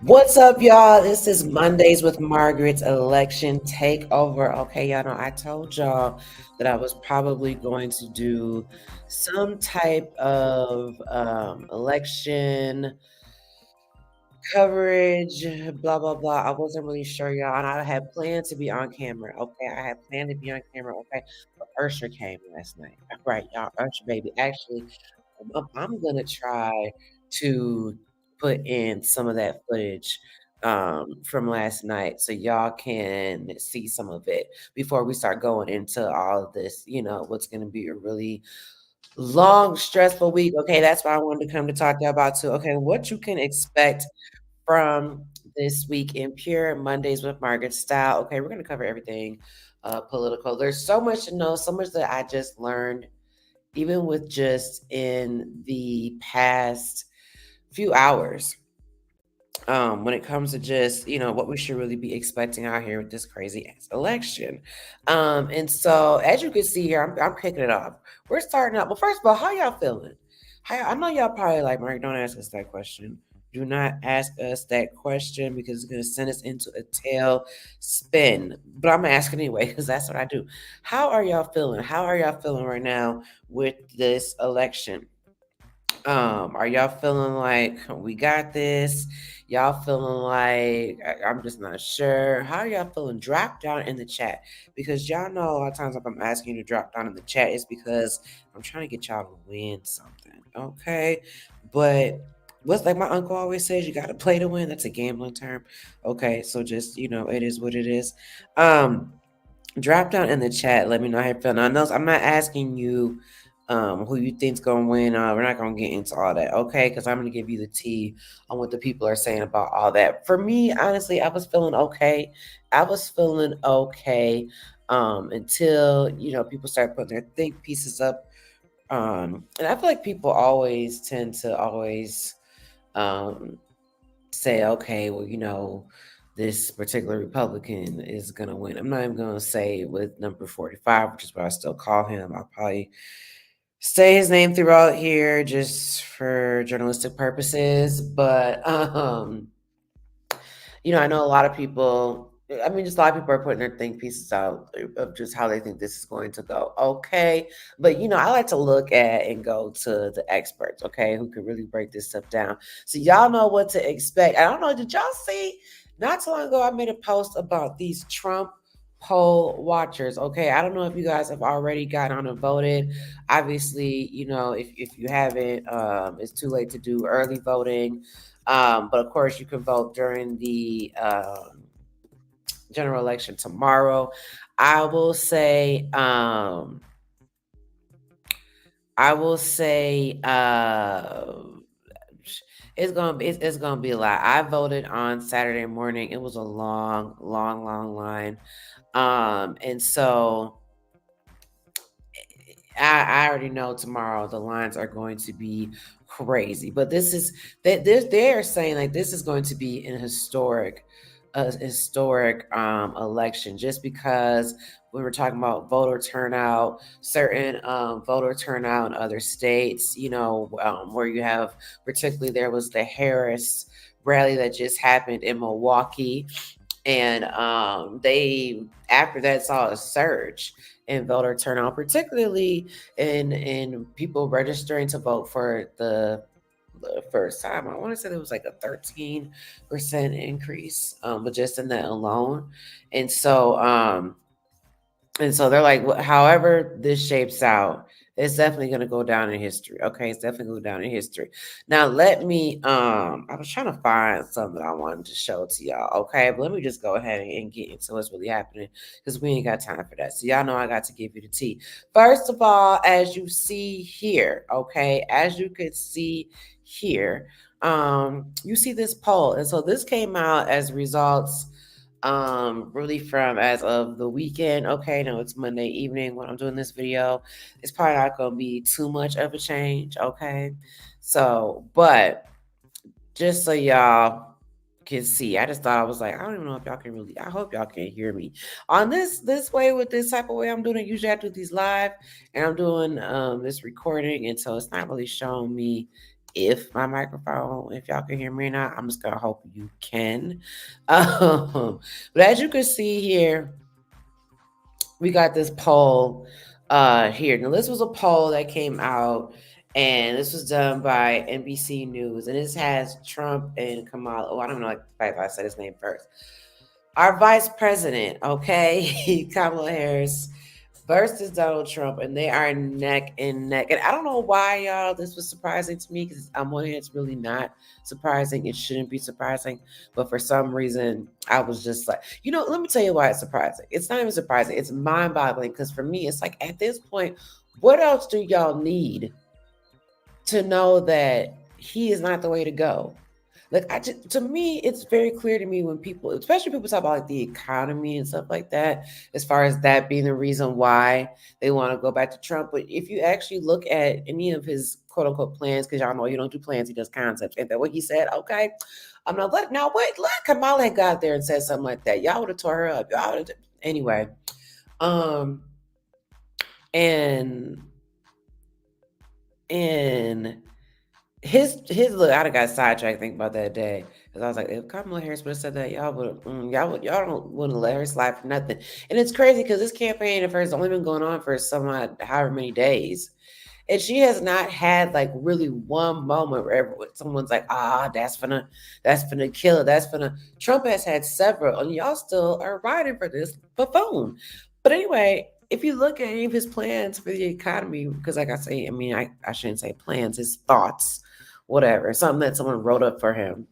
What's up, y'all? This is Mondays with Margaret's Election Takeover. Okay, y'all know I told y'all that I was probably going to do some type of election coverage, blah, blah, blah. I wasn't really sure, y'all. And I had planned to be on camera. Okay, I had planned to be on camera. Okay, but Ursher came last night. Right, y'all. Ursher, baby. Actually, I'm gonna try to put in some of that footage from last night so y'all can see some of it before we start going into all of this, what's gonna be a really long, stressful week. Okay, that's why I wanted to come to talk to you about too. Okay, what you can expect from this week in Pure Mondays with Margaret style. Okay, we're gonna cover everything political. There's so much to know, so much that I just learned even with just in the past few hours, when it comes to just what we should really be expecting out here with this crazy ass election. And so as you can see here, I'm kicking it off. We're starting out. Well, first of all, how y'all feeling? I know y'all probably like, Mark, don't ask us that question. Do not ask us that question because it's going to send us into a tail spin. But I'm going to ask it anyway because that's what I do. How are y'all feeling? How are y'all feeling right now with this election? Are y'all feeling like we got this? Y'all feeling like I'm just not sure. How are y'all feeling? Drop down in the chat because y'all know a lot of times if I'm asking you to drop down in the chat, it's because I'm trying to get y'all to win something. Okay. But what's like my uncle always says, you gotta play to win. That's a gambling term. Okay, so just it is what it is. Um Drop down in the chat. Let me know how you feel. Now, I'm not asking you who you think's gonna win. We're not gonna get into all that, okay? Because I'm gonna give you the tea on what the people are saying about all that. For me, honestly, I was feeling okay. I was feeling okay until people start putting their think pieces up. And I feel like people always tend to always um say, okay, well, this particular Republican is going to win. I'm not even going to say with number 45, which is what I still call him. I'll probably say his name throughout here just for journalistic purposes. But, I know a lot of people, I mean, just a lot of people are putting their think pieces out of just how they think this is going to go. Okay. But, I like to look at and go to the experts, okay, who can really break this stuff down. So y'all know what to expect. I don't know. Did y'all see? Not too long ago, I made a post about these Trump poll watchers. Okay. I don't know if you guys have already got on and voted. Obviously, if you haven't, it's too late to do early voting. But of course, you can vote during the general election tomorrow. I will say, I will say, it's gonna be a lot. I voted on Saturday morning. It was a long, long, long line, and so I already know tomorrow the lines are going to be crazy. But this is they're saying like this is going to be an historic election just because we were talking about voter turnout, certain voter turnout in other states, where you have particularly there was the Harris rally that just happened in Milwaukee and they after that saw a surge in voter turnout, particularly in people registering to vote for the first time. I want to say there was like a 13% increase, but just in that alone. And so they're like, however this shapes out, it's definitely going to go down in history. Okay, it's definitely going down in history. Now, let me. I was trying to find something I wanted to show to y'all. Okay, but let me just go ahead and get into what's really happening because we ain't got time for that. So y'all know I got to give you the tea. First of all, as you see here, okay, as you could see here, you see this poll, and so this came out as results really from as of the weekend. Okay, no, it's Monday evening when I'm doing this video. It's probably not gonna be too much of a change. Okay, so but just so y'all can see, I just thought I was like, I don't even know if y'all can really, I hope y'all can hear me on this way with this type of way I'm doing it. Usually I do these live and I'm doing this recording, and so it's not really showing me if my microphone, if y'all can hear me or not. I'm just gonna hope you can. But as you can see here, we got this poll here. Now this was a poll that came out, and this was done by NBC News, and this has Trump and Kamala. Oh, I don't know like the fact that I said his name first. Our vice president, okay, Kamala Harris versus Donald Trump, and they are neck and neck. And I don't know why, y'all, this was surprising to me, because on one hand, it's really not surprising. It shouldn't be surprising. But for some reason, I was just like, let me tell you why it's surprising. It's not even surprising. It's mind boggling, because for me, it's like at this point, what else do y'all need to know that he is not the way to go? Like, to me, it's very clear to me when people, especially people talk about like the economy and stuff like that, as far as that being the reason why they want to go back to Trump. But if you actually look at any of his quote unquote plans, because y'all know he don't do plans, he does concepts. And that what he said, okay, I'm not let Kamala had got there and said something like that. Y'all would have tore her up. Y'all would have anyway. Um and and his look, I'd have got sidetracked thinking about that day, because I was like, if Kamala Harris would have said that, y'all don't want to let her slide for nothing. And it's crazy because this campaign of hers only been going on for some however many days, and she has not had like really one moment where someone's like, that's finna kill it, that's finna. Trump has had several, and y'all still are riding for this buffoon. But anyway, if you look at any of his plans for the economy, because like I say, I mean, I shouldn't say plans, his thoughts, whatever, something that someone wrote up for him,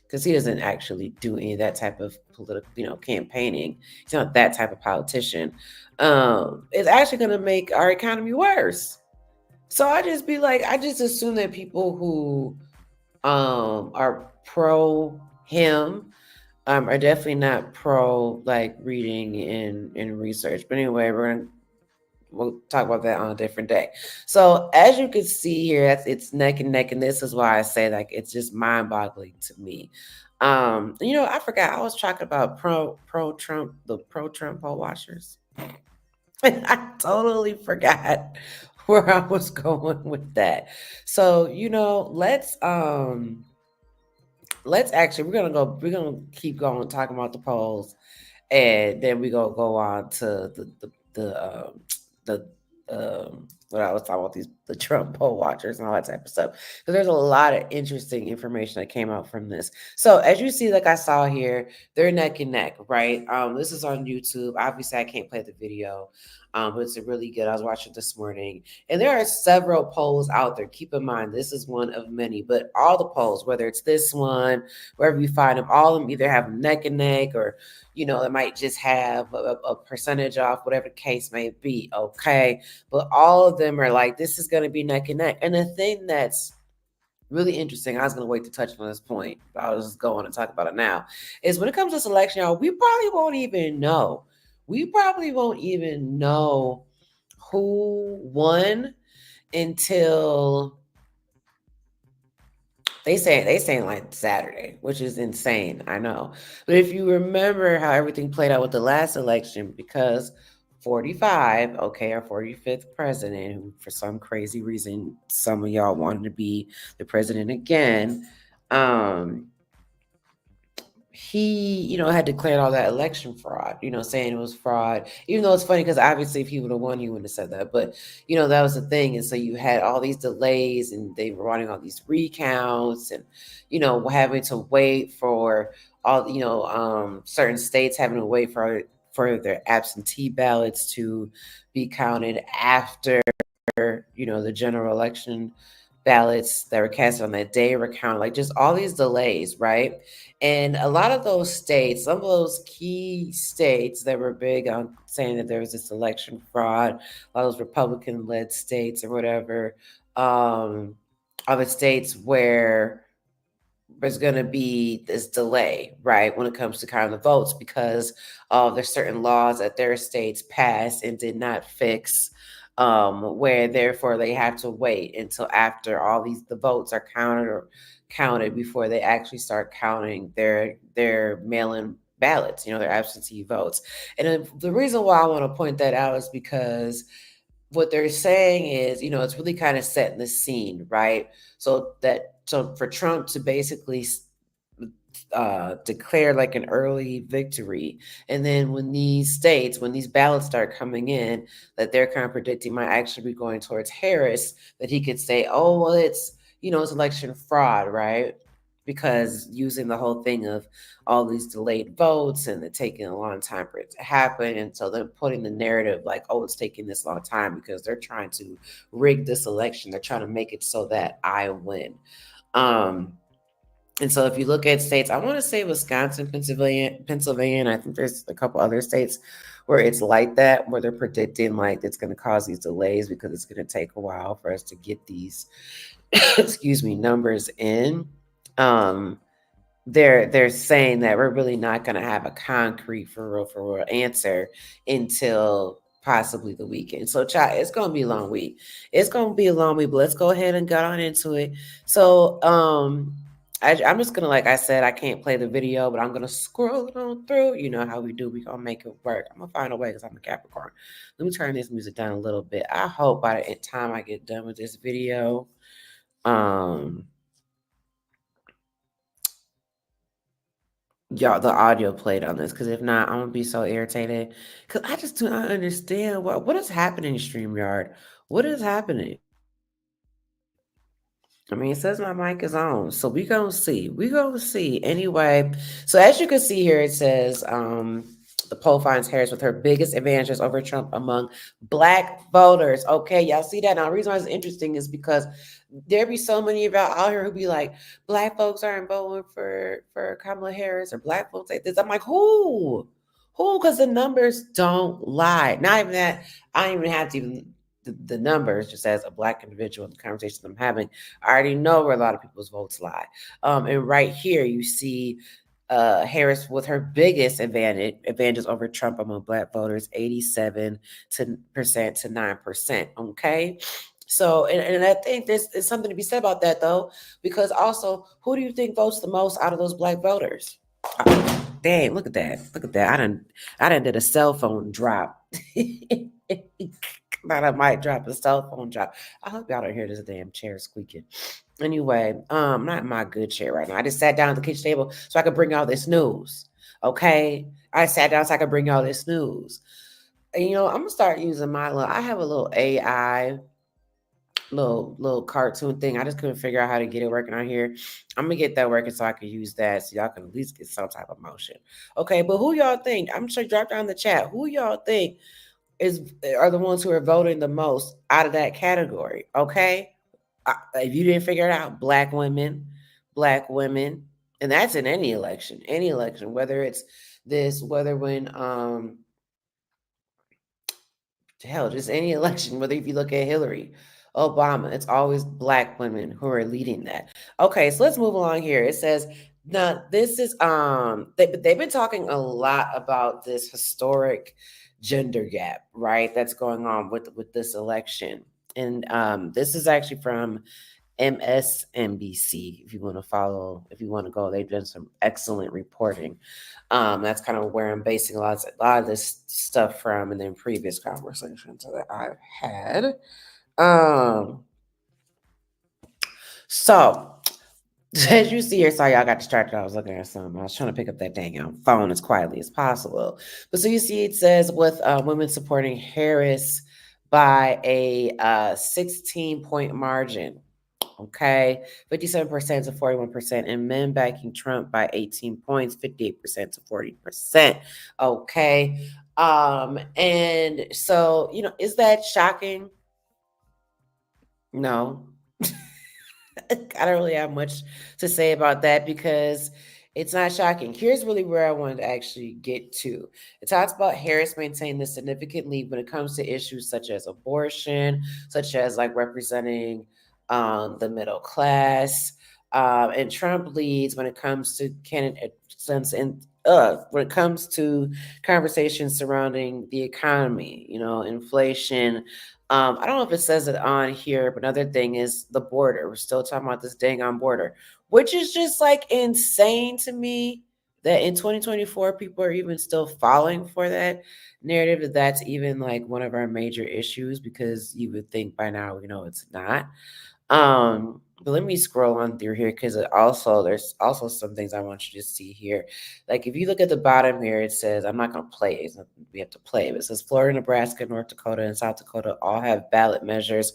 because he doesn't actually do any of that type of political, campaigning. He's not that type of politician. It's actually going to make our economy worse. So I just assume that people who are pro him are definitely not pro like reading and research. But anyway, we'll talk about that on a different day. So as you can see here, it's neck and neck, and this is why I say like it's just mind-boggling to me. I forgot I was talking about pro Trump, the pro Trump poll watchers. I totally forgot where I was going with that. So, let's actually we're gonna keep going talking about the polls, and then we gonna go on to the what I was talking about, the Trump poll watchers and all that type of stuff. So there's a lot of interesting information that came out from this. So as you see, like I saw here, they're neck and neck, right? This is on YouTube. Obviously, I can't play the video. But it's a really good. I was watching this morning, and there are several polls out there. Keep in mind, this is one of many, but all the polls, whether it's this one, wherever you find them, all of them either have neck and neck, or it might just have a percentage off, whatever the case may be. Okay, but all of them are like, this is going to be neck and neck. And the thing that's really interesting, I was going to wait to touch on this point, but I was just going to talk about it now, is when it comes to this election, y'all, we probably won't even know. We probably won't even know who won until they saying like Saturday, which is insane. I know. But if you remember how everything played out with the last election, because 45, okay, our 45th president, who for some crazy reason some of y'all wanted to be the president again, he, had declared all that election fraud, saying it was fraud, even though it's funny because obviously if he would have won, he wouldn't have said that. But, that was the thing. And so you had all these delays, and they were running all these recounts, and, having to wait for all, certain states having to wait for their absentee ballots to be counted after, the general election ballots that were cast on that day were counted, like just all these delays, right? And a lot of those states, some of those key states that were big on saying that there was this election fraud, a lot of those Republican-led states or whatever, are the states where there's going to be this delay, right, when it comes to counting the votes, because there's certain laws that their states passed and did not fix, where therefore they have to wait until after all the votes are counted before they actually start counting their mail-in ballots, their absentee votes. And the reason why I want to point that out is because what they're saying is, it's really kind of setting the scene, right? So for Trump to basically declare like an early victory, and then when these ballots start coming in, that they're kind of predicting might actually be going towards Harris, that he could say, "Oh, well, it's election fraud," right? Because using the whole thing of all these delayed votes and it taking a long time for it to happen. And so they're putting the narrative like, oh, it's taking this long time because they're trying to rig this election. They're trying to make it so that I win. Um, and so if you look at states, I want to say Wisconsin, Pennsylvania, and I think there's a couple other states where it's like that, where they're predicting like it's going to cause these delays because it's going to take a while for us to get these, excuse me, numbers in. Um, they're saying that we're really not going to have a concrete for real answer until possibly the weekend. So, child, it's going to be a long week. It's going to be a long week, but let's go ahead and get on into it. So, I'm just gonna, like I said, I can't play the video, but I'm gonna scroll it on through. You know how we do. We gonna make it work. I'm gonna find a way because I'm a Capricorn. Let me turn this music down a little bit. I hope by the time I get done with this video, um, y'all the audio played on this, because if not, I'm gonna be so irritated because I just do not understand what is happening, StreamYard. What is happening? I mean, it says my mic is on, so we gonna see. We gonna see. Anyway, so as you can see here, it says the poll finds Harris with her biggest advantages over Trump among Black voters. Okay, y'all see that? Now, the reason why it's interesting is because there be so many of y'all out here who be like, Black folks aren't voting for Kamala Harris, or Black folks like this. I'm like, who? Who? Because the numbers don't lie. Not even that. I don't even have to even the numbers, just as a Black individual in the conversation I'm having. I already know where a lot of people's votes lie. And right here, you see Harris with her biggest advantages over Trump among Black voters, 87% to 9%. Okay. So, and I think there's something to be said about that, though, because also, who do you think votes the most out of those Black voters? Dang, look at that. Look at that. I done did a cell phone drop. Not a mic drop, a cell phone drop. I hope y'all don't hear this damn chair squeaking. Anyway, not my good chair right now. I just sat down at the kitchen table so I could bring y'all this news. Okay. I sat down so I could bring y'all this news. And I'm gonna start using I have a little AI little cartoon thing. I just couldn't figure out how to get it working on here. I'm gonna get that working so I can use that so y'all can at least get some type of motion. Okay, but who y'all think? I'm sure drop down in the chat. Who y'all think are the ones who are voting the most out of that category? Okay, if you didn't figure it out, Black women, and that's in any election, whether it's whether when hell, just any election, whether if you look at Hillary, Obama, it's always Black women who are leading that. Okay, so let's move along here. It says now this is they've been talking a lot about this historic gender gap, right? That's going on with this election. And this is actually from MSNBC. If you want to follow, if you want to go, they've done some excellent reporting. That's kind of where I'm basing a lot of this stuff from, and then previous conversations that I've had. So as you see here, sorry, I got distracted. I was looking at something. I was trying to pick up that dang phone as quietly as possible. But so you see, it says with women supporting Harris by a 16-point margin. Okay, 57% to 41%, and men backing Trump by 18 points, 58% to 40%. Okay, and so is that shocking? No. I don't really have much to say about that because it's not shocking. Here's really where I wanted to actually get to. It talks about Harris maintaining the significant lead when it comes to issues such as abortion, such as like representing the middle class, and Trump leads when it comes to candidates and when it comes to conversations surrounding the economy, inflation. I don't know if it says it on here, but another thing is the border. We're still talking about this dang on border, which is just like insane to me. that in 2024 people are even still falling for that narrative, that that's even like one of our major issues, because you would think by now we know it's not. But let me scroll on through here, because it also, there's also some things I want you to see here. Like if you look at the bottom here, it says, I'm not gonna play it, we have to play it, but it says Florida, Nebraska, North Dakota, and South Dakota all have ballot measures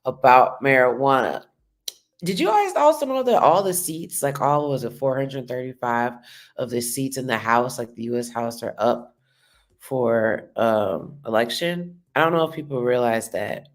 about marijuana. Did you guys also know that all the seats, like all, was it 435 of the seats in the House, like the US House, are up for election? I don't know if people realize that.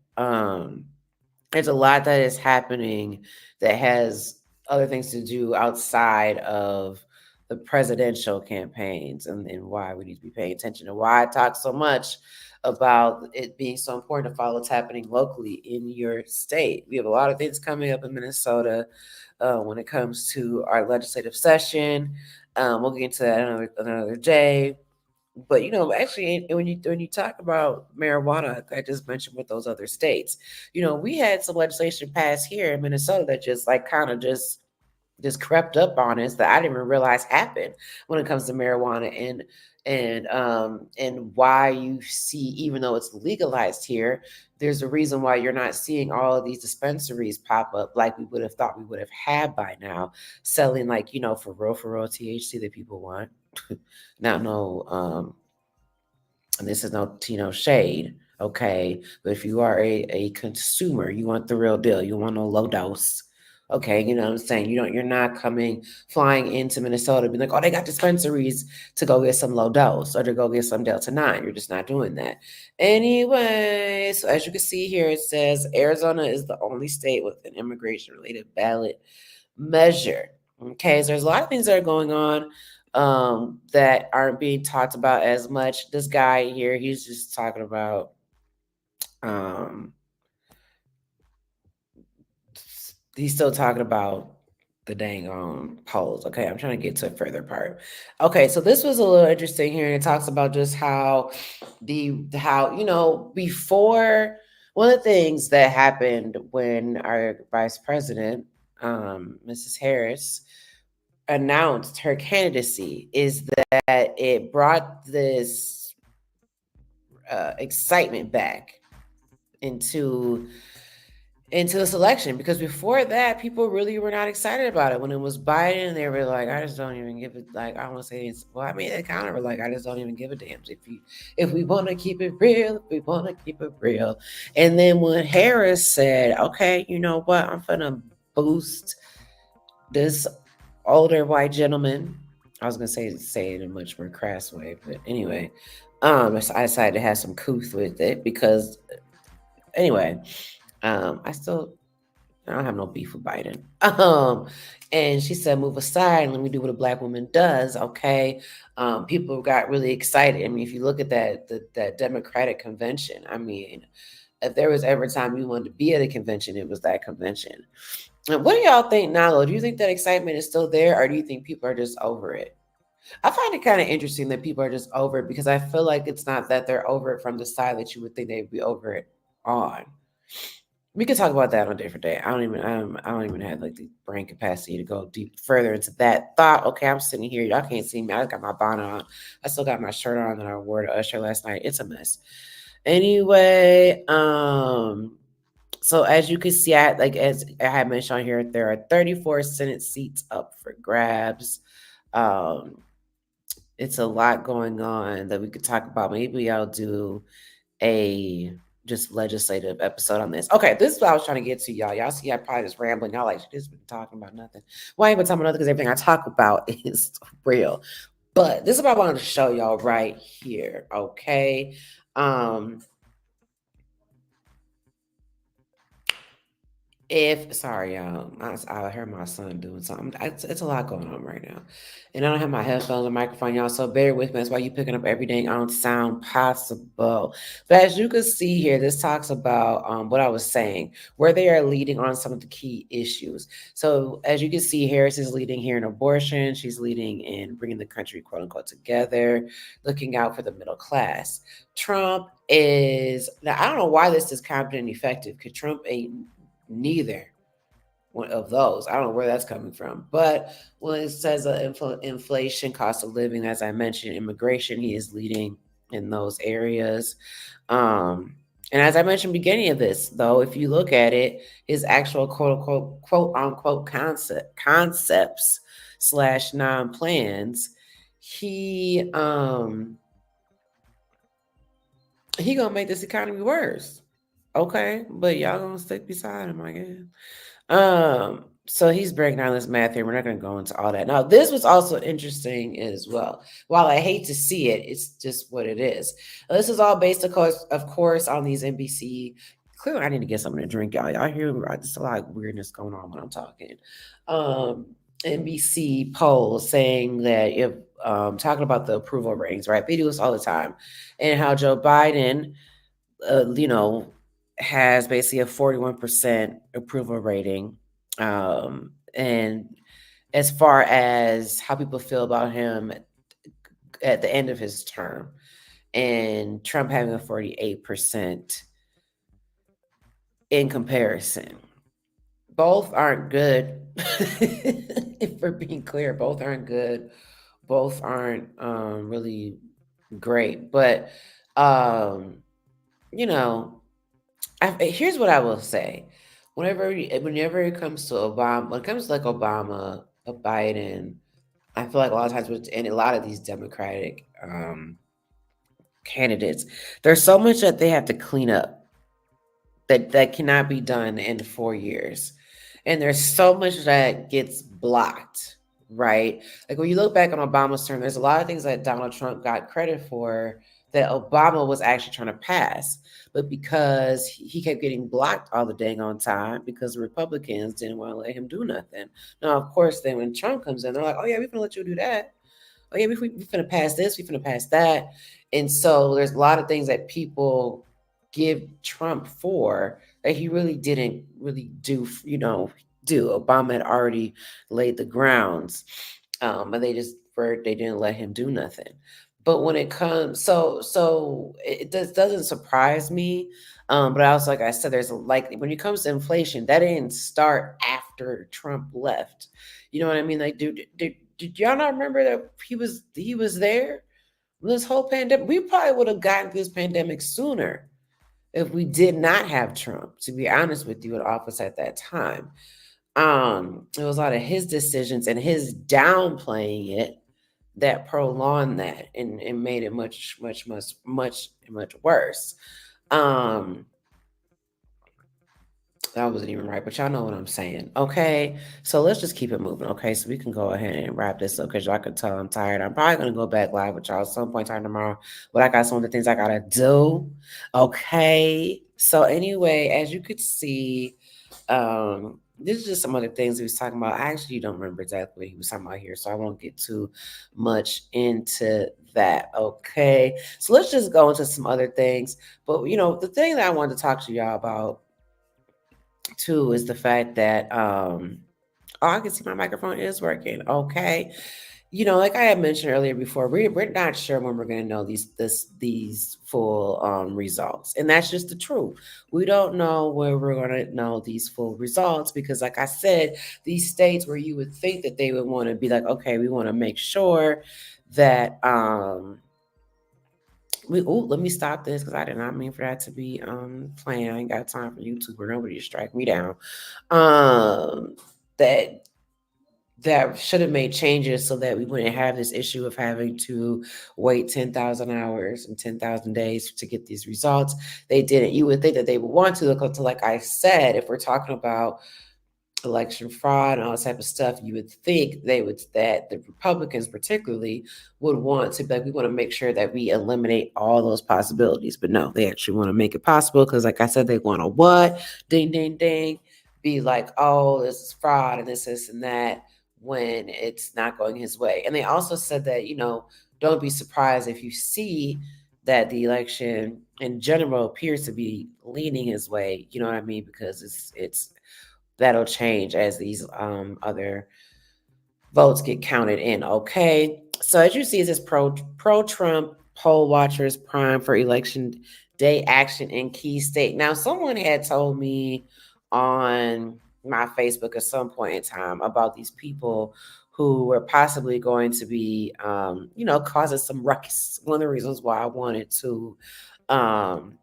There's a lot that is happening that has other things to do outside of the presidential campaigns, and why we need to be paying attention, and why I talk so much about it being so important to follow what's happening locally in your state. We have a lot of things coming up in Minnesota when it comes to our legislative session. We'll get into that another day. But actually, when you talk about marijuana, like I just mentioned with those other states, we had some legislation passed here in Minnesota that just like kind of just crept up on us, that I didn't even realize happened when it comes to marijuana, and why you see, even though it's legalized here, there's a reason why you're not seeing all of these dispensaries pop up like we would have thought we would have had by now, selling, like, for real THC that people want. Not no and this is no shade, okay? But if you are a consumer, you want the real deal. You want no low dose. Okay, you know what I'm saying? You're not coming flying into Minnesota be like, oh, they got dispensaries to go get some low dose or to go get some Delta 9. You're just not doing that. Anyway, so as you can see here, it says Arizona is the only state with an immigration related ballot measure. Okay, so there's a lot of things that are going on that aren't being talked about as much. This guy here, he's just talking about um, he's still talking about the dang polls. Okay, I'm trying to get to a further part. Okay, so this was a little interesting here, and it talks about just how before, one of the things that happened when our vice president, Mrs. Harris, announced her candidacy is that it brought this excitement back into this election, because before that people really were not excited about it. When it was Biden, they were like, I just don't even give it, like, I don't want to say it's, well, I mean, they kind of were like, I just don't even give a damn if we want to keep it real, if we want to keep it real. And then when Harris said, okay, you know what, I'm gonna boost this older white gentleman. I was gonna say it in a much more crass way, but anyway, so I decided to have some couth with it because, anyway, I don't have no beef with Biden. And she said, "Move aside and let me do what a black woman does." Okay, people got really excited. I mean, if you look at that Democratic convention, I mean, if there was ever time you wanted to be at a convention, it was that convention. What do y'all think, Nalo? Do you think that excitement is still there, or do you think people are just over it? I find it kind of interesting that people are just over it, because I feel like it's not that they're over it from the side that you would think they'd be over it on. We could talk about that on a different day. I don't even have like the brain capacity to go deep further into that thought. Okay, I'm sitting here. Y'all can't see me. I got my bonnet on. I still got my shirt on that I wore to Usher last night. It's a mess. Anyway, so as you can see, as I had mentioned on here, there are 34 Senate seats up for grabs. Um, it's a lot going on that we could talk about. Maybe I'll do a just legislative episode on this. Okay, this is what I was trying to get to, y'all. Y'all see, I probably just rambling. Y'all like, she's been talking about nothing. Why ain't been talking about nothing? Because everything I talk about is real. But this is what I wanted to show y'all right here. Okay. If sorry, y'all, I heard my son doing something. It's a lot going on right now, and I don't have my headphones or microphone, y'all. So bear with me. That's why you picking up every dang ounce sound possible. But as you can see here, this talks about what I was saying, where they are leading on some of the key issues. So as you can see, Harris is leading here in abortion. She's leading in bringing the country, quote unquote, together, looking out for the middle class. Trump is, now I don't know why this is competent and effective, because Trump ain't neither. one of those. I don't know where that's coming from. But when it says inflation, cost of living, as I mentioned, immigration, he is leading in those areas. Um, and as I mentioned beginning of this, though, if you look at it, his actual quote unquote concepts slash non plans, he gonna make this economy worse. Okay, but y'all gonna stick beside him, I guess. So he's breaking down this math here. We're not going to go into all that. Now, this was also interesting as well. While I hate to see it, it's just what it is. This is all based, of course, on these NBC. Clearly, I need to get something to drink, y'all. Y'all hear there's a lot of weirdness going on when I'm talking. Um, NBC poll saying that if talking about the approval ratings, right? They do this all the time, and how Joe Biden you know, has basically a 41% approval rating. And as far as how people feel about him at the end of his term, and Trump having a 48% in comparison. Both aren't good. If we're being clear, both aren't good. Both aren't really great. But, you know, here's what I will say. Whenever it comes to Obama, when it comes to like Obama, Biden, I feel like a lot of times and a lot of these Democratic candidates, there's so much that they have to clean up that cannot be done in 4 years, and there's so much that gets blocked. Right, like when you look back on Obama's term, there's a lot of things that Donald Trump got credit for that Obama was actually trying to pass. But because he kept getting blocked all the dang on time because the Republicans didn't want to let him do nothing. Now, of course, then when Trump comes in, they're like, oh, yeah, we're going to let you do that. Oh, yeah, we're going to pass this, we're going to pass that. And so there's a lot of things that people give Trump for that he really didn't really do, do. Obama had already laid the grounds, and they didn't let him do nothing. But when it comes, it doesn't surprise me. But also, like I said, there's like when it comes to inflation, that didn't start after Trump left. You know what I mean? Like, did y'all not remember that he was there this whole pandemic? We probably would have gotten this pandemic sooner if we did not have Trump. To be honest with you, in office at that time, it was a lot of his decisions and his downplaying it that prolonged that and made it much worse. That wasn't even right, but y'all know what I'm saying. Okay, so let's just keep it moving. Okay, so we can go ahead and wrap this up because y'all can tell I'm tired. I'm probably gonna go back live with y'all at some point in time tomorrow, but I got some of the things I gotta do. Okay, so anyway, as you could see, this is just some other things he was talking about. I actually don't remember exactly what he was talking about here, so I won't get too much into that. Okay, so let's just go into some other things. But the thing that I wanted to talk to y'all about too is the fact that oh, I can see my microphone is working. Okay. Like I had mentioned earlier before, we're not sure when we're gonna know these full results. And that's just the truth. We don't know where we're gonna know these full results because like I said, these states where you would think that they would want to be like, okay, we want to make sure that let me stop this because I did not mean for that to be playing. I ain't got time for YouTube or nobody to strike me down. That should have made changes so that we wouldn't have this issue of having to wait 10,000 hours and 10,000 days to get these results. They didn't. You would think that they would want to, like I said, if we're talking about election fraud and all this type of stuff, you would think that the Republicans particularly would want to be like, we want to make sure that we eliminate all those possibilities. But no, they actually want to make it possible because like I said, they want to what? Ding, ding, ding. Be like, oh, this is fraud and this and that when it's not going his way. And they also said that, don't be surprised if you see that the election in general appears to be leaning his way. You know what I mean? Because it's that'll change as these other votes get counted in. Okay, so as you see, this pro Trump poll watchers prime for election day action in key state. Now, someone had told me on my Facebook at some point in time about these people who were possibly going to be, causing some ruckus. One of the reasons um,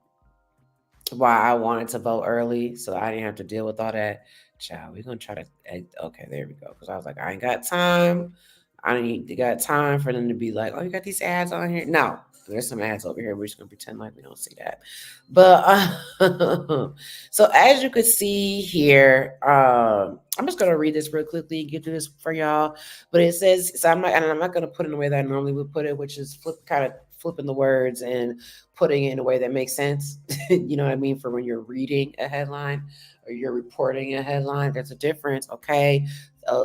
why I wanted to vote early, so I didn't have to deal with all that. Child, we're gonna try to. Okay, there we go. Because I was like, I ain't got time. I ain't got time for them to be like, oh, you got these ads on here. No, there's some ads over here. We're just gonna pretend like we don't see that. But so as you could see here, I'm just gonna read this real quickly and get through this for y'all. But it says, so I'm not gonna put it in the way that I normally would put it, which is kind of flipping the words and putting it in a way that makes sense. You know what I mean? For when you're reading a headline or you're reporting a headline, there's a difference. Okay,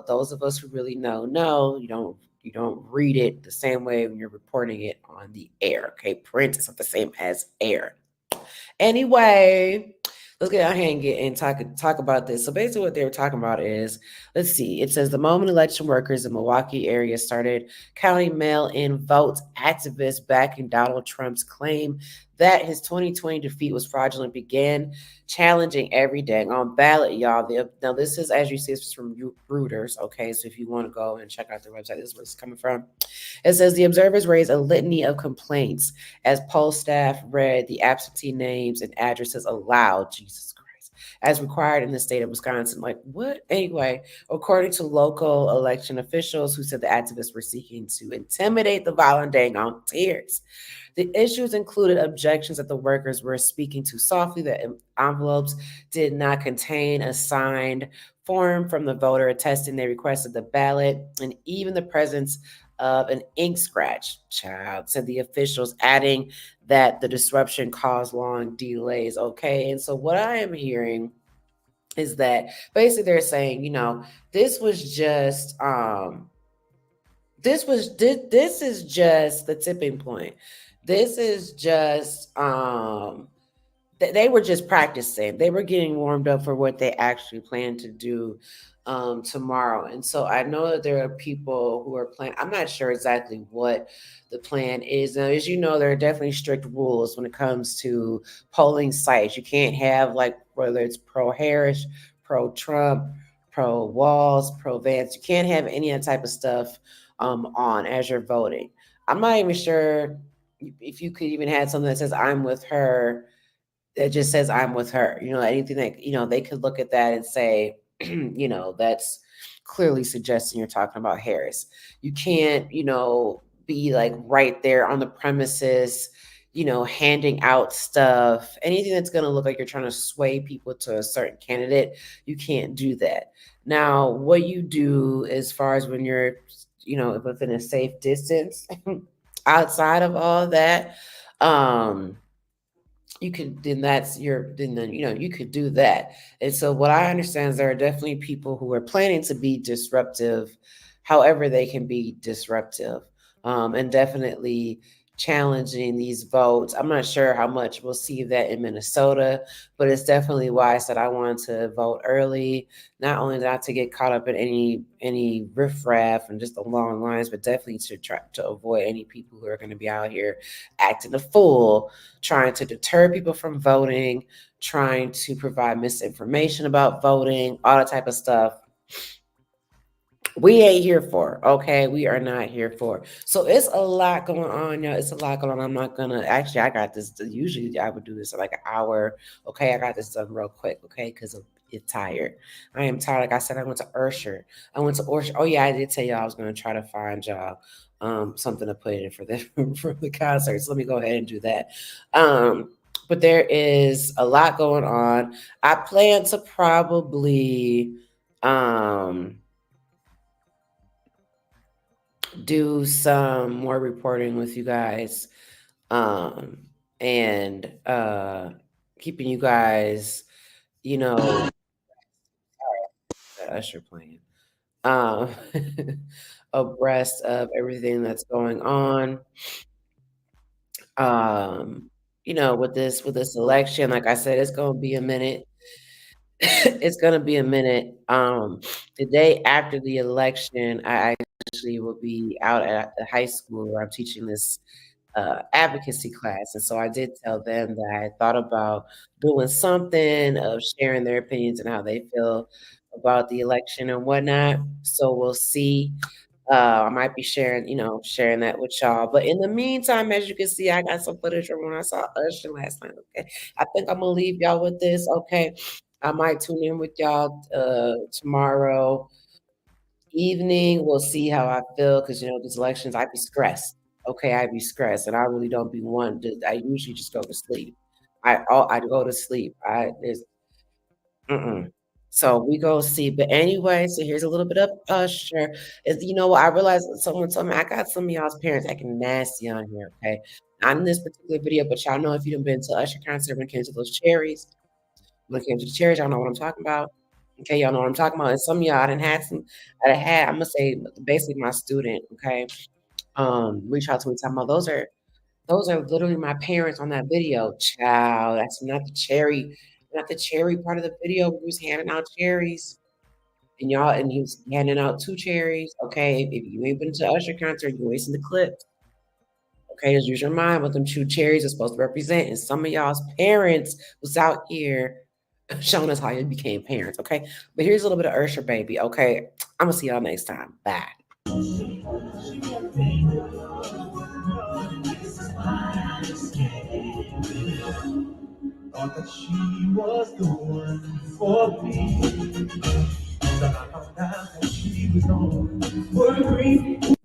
those of us who really know you don't read it the same way when you're reporting it on the air. Okay, print is not the same as air. Anyway, let's get out here and get and talk about this. So basically, what they were talking about is, let's see. It says the moment election workers in Milwaukee area started counting mail-in votes, activists backing Donald Trump's claim that his 2020 defeat was fraudulent began challenging every day on ballot, y'all. Now, this is, as you see, this is from Reuters. Okay, so if you want to go and check out their website, this is where it's coming from. It says the observers raised a litany of complaints as poll staff read the absentee names and addresses aloud. Jesus Christ. As required in the state of Wisconsin. Like, what? Anyway, according to local election officials who said the activists were seeking to intimidate the volunteers. The issues included objections that the workers were speaking too softly, that envelopes did not contain a signed form from the voter attesting they requested the ballot, and even the presence of an ink scratch, child, said the officials, adding that the disruption caused long delays. Okay, and so what I am hearing is that basically they're saying, this was just this is just the tipping point. This is just they were just practicing. They were getting warmed up for what they actually plan to do tomorrow. And so I know that there are people who are planning. I'm not sure exactly what the plan is. Now, as you know, there are definitely strict rules when it comes to polling sites. You can't have, like, whether it's pro Harris, pro Trump, pro Walls, pro Vance. You can't have any of that type of stuff on as you're voting. I'm not even sure if you could even have something that says I'm with her, that just says I'm with her. Anything that, they could look at that and say, that's clearly suggesting you're talking about Harris. You can't, be like right there on the premises, handing out stuff. Anything that's going to look like you're trying to sway people to a certain candidate, you can't do that. Now, what you do as far as when you're, within a safe distance outside of all that, you could then that's your then you could do that. And so what I understand is there are definitely people who are planning to be disruptive, however they can be disruptive, and definitely challenging these votes. I'm not sure how much we'll see that in Minnesota, but it's definitely why I said I wanted to vote early, not only not to get caught up in any riffraff and just the long lines, but definitely to try to avoid any people who are going to be out here acting a fool, trying to deter people from voting, trying to provide misinformation about voting, all that type of stuff. We ain't here for, okay? We are not here for. So it's a lot going on, y'all. It's a lot going on. I'm not gonna actually. I got this. Usually, I would do this in like an hour. Okay, I got this done real quick. Okay, because I'm tired. I am tired. Like I said, I went to Ursher. I went to Ursher. Oh yeah, I did tell y'all I was gonna try to find y'all something to put in for the for the concert. So let me go ahead and do that. But there is a lot going on. I plan to probably do some more reporting with you guys, and keeping you guys, you know, Usher playing, um, abreast of everything that's going on. With this election, like I said, it's gonna be a minute. It's gonna be a minute. The day after the election, I actually will be out at the high school where I'm teaching this advocacy class. And so I did tell them that I thought about doing something of sharing their opinions and how they feel about the election and whatnot. So we'll see. I might be sharing, sharing that with y'all. But in the meantime, as you can see, I got some footage from when I saw Usher last night. Okay, I think I'm gonna leave y'all with this. Okay, I might tune in with y'all tomorrow evening. We'll see how I feel because these elections, I be stressed. Okay, I be stressed, and I really don't be one. I usually just go to sleep. I go to sleep. I there's Mm-mm. So we go see. But anyway, so here's a little bit of Usher. Is what I realized someone told me I got some of y'all's parents acting nasty on here. Okay, not in this particular video, but y'all know if you done been to Usher concert when it came to those cherries, when it came to the cherries, y'all know what I'm talking about. Okay, y'all know what I'm talking about. And some of y'all I done had some. I done had. I'm gonna say basically my student. Okay, reach out to me talking about those are literally my parents on that video. Child, that's not the cherry part of the video. We was handing out cherries. And he was handing out 2 cherries. Okay, if you ain't been to Usher concert, you're wasting the clip. Okay, just use your mind what them 2 cherries are supposed to represent. And some of y'all's parents was out here showing us how you became parents. Okay, but here's a little bit of Usher, baby. Okay, I'm gonna see y'all next time. Bye. Thought that she was the one for me. But I found out that she was on for me.